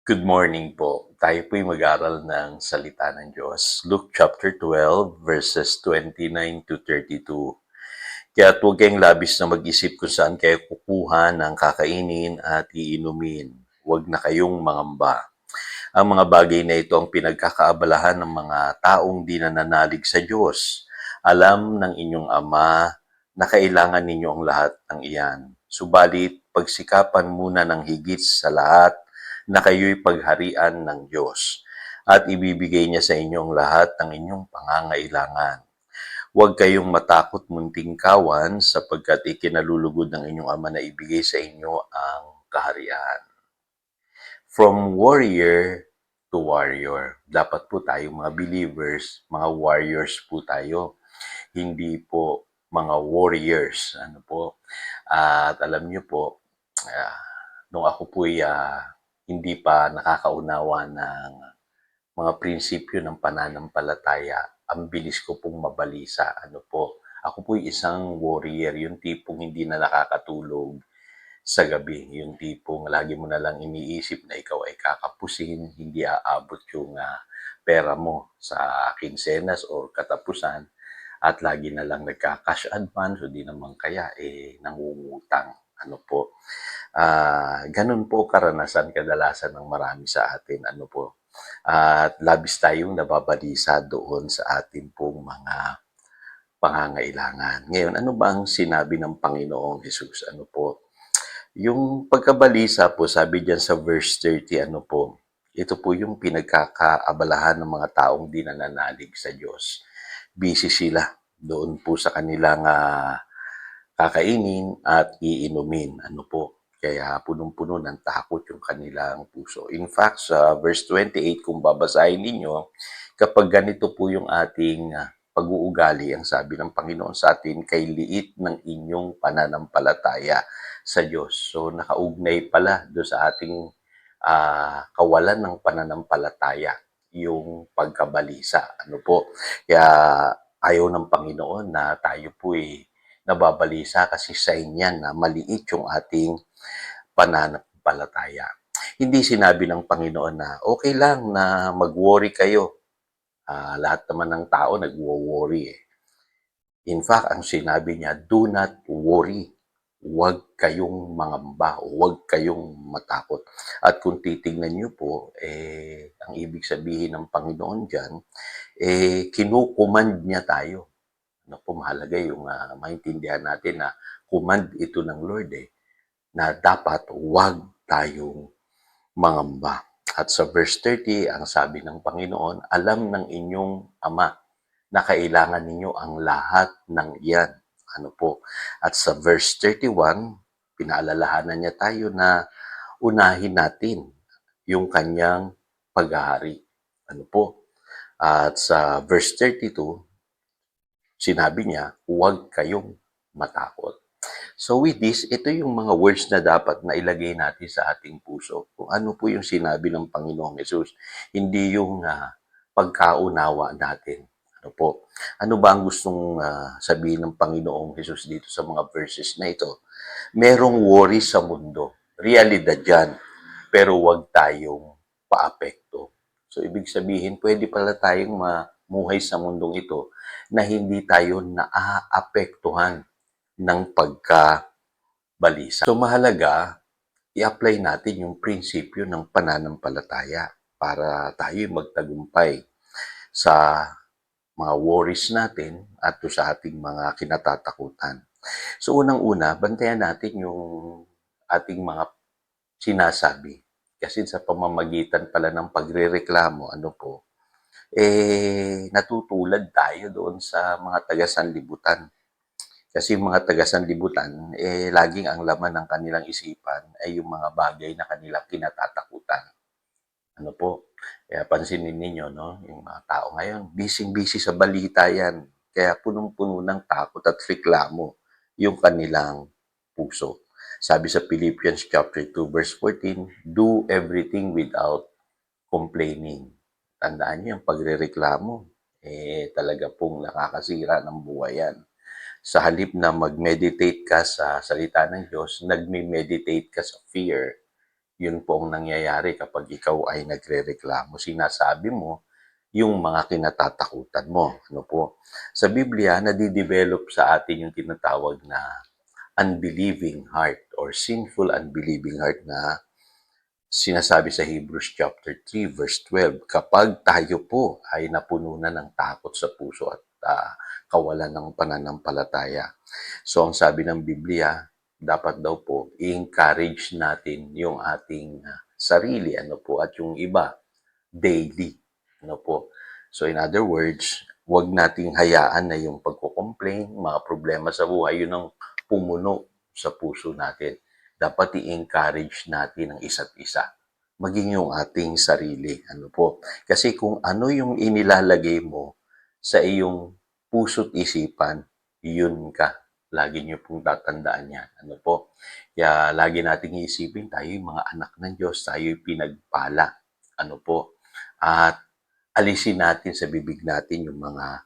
Good morning po. Tayo po'y mag-aral ng salita ng Diyos. Luke chapter 12 verses 29 to 32. Kaya't huwag kayong labis na mag-isip kung saan kayo kukuha ng kakainin at iinumin. Huwag na kayong mangamba. Ang mga bagay na ito ang pinagkakaabalahan ng mga taong di nananalig sa Diyos. Alam ng inyong Ama na kailangan ninyo ang lahat ng iyan. Subalit, pagsikapan muna ng higit sa lahat na kayo'y pagharian ng Diyos at ibibigay niya sa inyo ang lahat ng inyong pangangailangan. Huwag kayong matakot munting kawan sapagkat ikinalulugod ng inyong Ama na ibigay sa inyo ang kaharian. From warrior to warrior. Dapat po tayong mga believers, mga warriors po tayo. Hindi po mga warriors. Ano po? At alam niyo po, nung ako po'y hindi pa nakakaunawa ng mga prinsipyo ng pananampalataya, ang bilis ko pong mabalisa. Ano po? Ako po'y isang warrior, yung tipong hindi na nakakatulog sa gabi. Yung tipong lagi mo na lang iniisip na ikaw ay kakapusin, hindi aabot yung pera mo sa kinsenas or katapusan at lagi na lang nagka-cash advance o di naman kaya nangungutang. Ano po? Ganun po karanasan kadalasan ng marami sa atin. Ano po? At labis tayong nababalisa doon sa atin pong mga pangangailangan. Ngayon, ano ba ang sinabi ng Panginoong Hesus? Ano po? Yung pagkabalisa po, sabi diyan sa verse 30, ano po, ito po yung pinagkakaabalahan ng mga taong di nananalig sa Diyos. Busy sila doon po sa kanilang kakainin at iinumin. Ano po, kaya punong-puno ng takot yung kanilang puso. In fact, sa verse 28, kung babasahin ninyo, kapag ganito po yung ating pag-uugali, ang sabi ng Panginoon sa atin, kay liit ng inyong pananampalataya sa Diyos. So, nakaugnay pala do sa ating kawalan ng pananampalataya, yung pagkabalisa. Ano po? Kaya ayaw ng Panginoon na tayo po nababalisa kasi sign yan na maliit yung ating pananampalataya. Hindi sinabi ng Panginoon na okay lang na mag-worry kayo. Lahat naman ng tao nagwo-worry eh. In fact, ang sinabi niya, do not worry. Huwag kayong mangamba, huwag kayong matakot. At kung titingnan niyo po, ang ibig sabihin ng Panginoon dyan, kinukuman niya tayo. Ano po, mahalaga yung maintindihan natin na command ito ng Lord na dapat huwag tayong mangamba. At sa verse 30, ang sabi ng Panginoon, alam ng inyong Ama na kailangan ninyo ang lahat ng iyan. Ano po? At sa verse 31, pinaalalahanan niya tayo na unahin natin yung kanyang paghahari. Ano po? At sa verse 32, sinabi niya, huwag kayong matakot. So with this, ito yung mga words na dapat na ilagay natin sa ating puso. Kung ano po yung sinabi ng Panginoong Yesus, hindi yung pagkaunawa natin. Ano po? Ano ba ang gustong sabihin ng Panginoong Hesus dito sa mga verses na ito? Merong worry sa mundo. Realidad yan. Pero wag tayong paapekto. So, ibig sabihin, pwede pala tayong mamuhay sa mundong ito na hindi tayo naaapektuhan ng pagkabalisa. So, mahalaga, i-apply natin yung prinsipyo ng pananampalataya para tayo magtagumpay sa mga worries natin at sa ating mga kinatatakutan. So unang-una, bantayan natin yung ating mga sinasabi. Kasi sa pamamagitan pala ng pagrereklamo, ano po, natutulad tayo doon sa mga taga-sanlibutan. Kasi yung mga taga-sanlibutan, laging ang laman ng kanilang isipan ay yung mga bagay na kanilang kinatatakutan. Ano po, kaya pansinin ninyo, no, yung mga tao ngayon, busy-busy sa balita yan. Kaya punong-puno ng takot at reklamo yung kanilang puso. Sabi sa Philippians chapter 2 verse 14, do everything without complaining. Tandaan niyo, yung pagrereklamo, talaga pong nakakasira ng buhay yan. Sa halip na mag-meditate ka sa salita ng Diyos, nagme-meditate ka sa fear, Yun po ang nangyayari kapag ikaw ay nagrereklamo. Sinasabi mo yung mga kinatatakutan mo. Ano po? Sa Biblia, nadidevelop sa atin yung tinatawag na unbelieving heart or sinful unbelieving heart na sinasabi sa Hebrews chapter 3 verse 12, kapag tayo po ay napuno na ng takot sa puso at kawalan ng pananampalataya. So ang sabi ng Biblia, dapat daw po i-encourage natin yung ating sarili, ano po, at yung iba daily, ano po. So in other words, wag nating hayaan na yung pagko-complain, mga problema sa buhay, yun ang pumuno sa puso natin. Dapat i-encourage natin ang isa't isa, maging yung ating sarili, ano po. Kasi kung ano yung inilalagay mo sa iyong puso't isipan, yun ka. Lagi niyo pong tatandaan yan. Ano po? Kaya lagi nating iisipin, tayo yung mga anak ng Diyos, tayo yung pinagpala. Ano po? At alisin natin sa bibig natin yung mga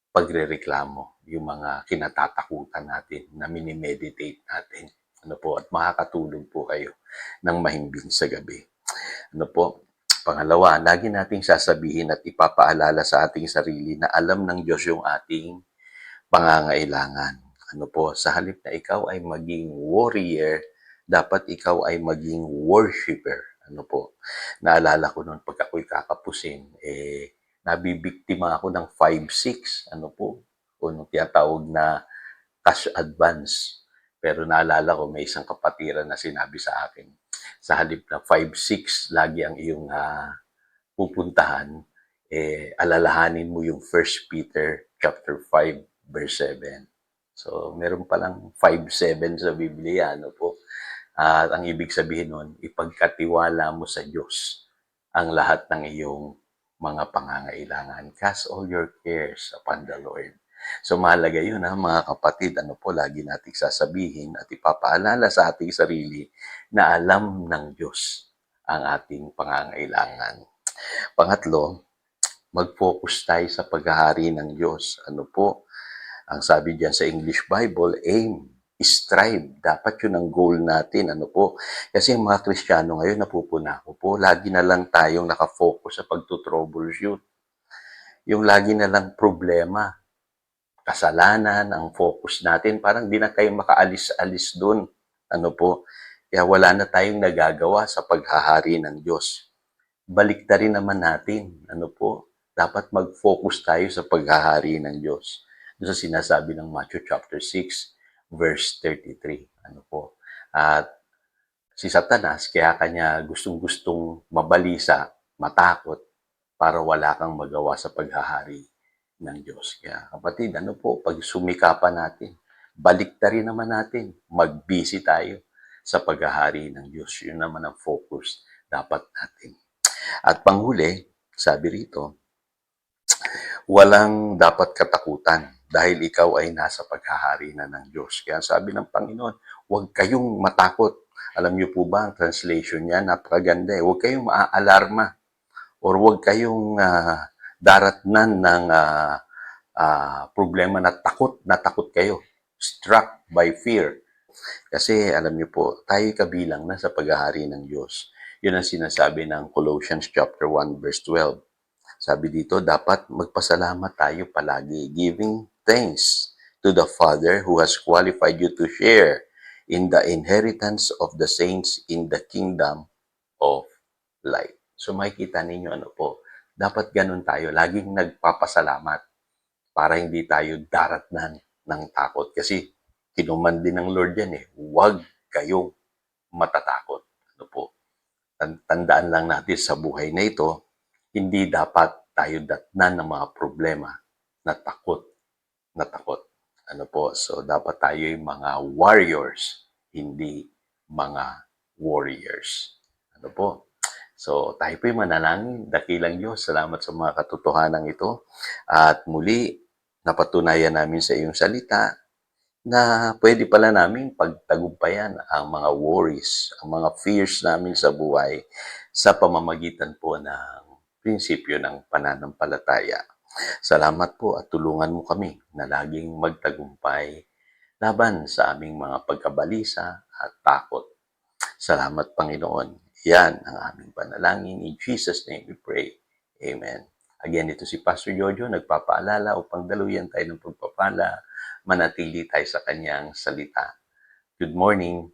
pagrereklamo, yung mga kinatatakutan natin na minimeditate natin. Ano po? At makakatulog po kayo ng mahimbing sa gabi. Ano po? Pangalawa, lagi nating sasabihin at ipapaalala sa ating sarili na alam ng Diyos yung ating pangangailangan. Ano po? Sa halip na ikaw ay maging warrior, dapat ikaw ay maging worshiper. Ano po? Naalala ko noon pag ako'y kakapusin, nabibiktima ako ng 5-6. Ano po? O nung tinatawag na cash advance. Pero naalala ko, may isang kapatiran na sinabi sa akin, sa halip na 5-6 lagi ang iyong pupuntahan, alalahanin mo yung 1 Peter chapter 5 verse 7. So, meron palang 5-7 sa Biblia, ano po? At ang ibig sabihin nun, ipagkatiwala mo sa Diyos ang lahat ng iyong mga pangangailangan. Cast all your cares upon the Lord. So mahalaga yun mga kapatid, ano po, lagi nating sasabihin at ipapaalala sa ating sarili na alam ng Diyos ang ating pangangailangan. Pangatlo, mag-focus tayo sa paghahari ng Diyos. Ano po? Ang sabi diyan sa English Bible, aim, strive. Dapat yun ang goal natin. Ano po? Kasi yung mga Kristiyano ngayon, napupuna ko po, lagi na lang tayong nakafocus sa pagtutroubleshoot. Yung lagi na lang problema, kasalanan, ang focus natin, parang di na tayo makaalis-alis dun. Ano po? Kaya wala na tayong nagagawa sa paghahari ng Diyos. Baliktarin naman natin. Ano po? Dapat mag-focus tayo sa paghahari ng Diyos. Doon sa sinasabi ng Matthew chapter 6, verse 33. Ano po? At si Satanas, kaya kanya gustong-gustong mabalisa, matakot, para wala kang magawa sa paghahari ng Diyos. Kaya kapatid, ano po, pag sumikapan natin, baliktarin naman natin, mag-busy tayo sa paghahari ng Diyos. Yun naman ang focus dapat natin. At panghuli, sabi rito, walang dapat katakutan dahil ikaw ay nasa paghahari na ng Diyos. Kaya sabi ng Panginoon, huwag kayong matakot. Alam niyo po ba, ang translation niya, napakaganda eh. Huwag kayong maaalarma or huwag kayong daratnan ng problema na takot kayo. Struck by fear. Kasi alam niyo po, tayo kabilang na sa paghahari ng Diyos. Yun ang sinasabi ng Colossians chapter 1 verse 12. Sabi dito, dapat magpasalamat tayo palagi, giving thanks to the Father who has qualified you to share in the inheritance of the saints in the kingdom of light. So makikita ninyo ano po, dapat ganun tayo, laging nagpapasalamat para hindi tayo daratnan ng takot. Kasi kinuman din ng Lord yan huwag kayong matatakot. Ano po? Tandaan lang natin sa buhay na ito, hindi dapat tayo datnan ng mga problema na takot. Ano po? So, dapat tayo yung mga warriors, hindi mga warriors. Ano po? So, tayo po yung manalangin. Dakilang Diyos, salamat sa mga katotohanan ito. At muli, napatunayan namin sa iyong salita na pwede pala namin pagtagumpayan ang mga worries, ang mga fears namin sa buhay sa pamamagitan po ng prinsipyo ng pananampalataya. Salamat po at tulungan mo kami na laging magtagumpay laban sa aming mga pagkabalisa at takot. Salamat, Panginoon. Yan ang aming panalangin. In Jesus' name we pray. Amen. Again, ito si Pastor Jojo, nagpapaalala upang daluyan tayo ng pagpapala, manatili tayo sa kanyang salita. Good morning.